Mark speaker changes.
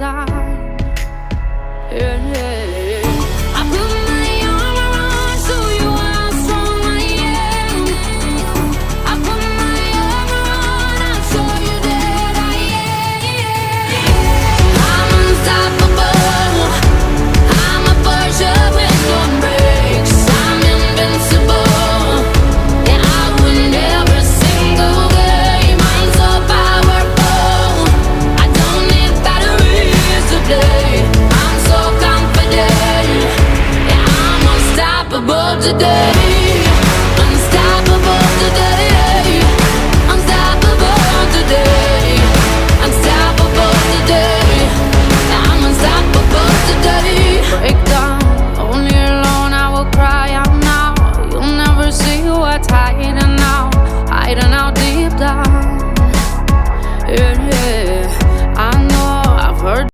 Speaker 1: time. Yeah, yeah. I put my armor on, show you how strong I am. I put my armor on, I'll show you that I am. I'm unstoppable. I'm a Porsche with no brakes. I'm invincible. And I win every single game. I'm so powerful. I don't need batteries today. I'm so confident. Yeah, I'm unstoppable today.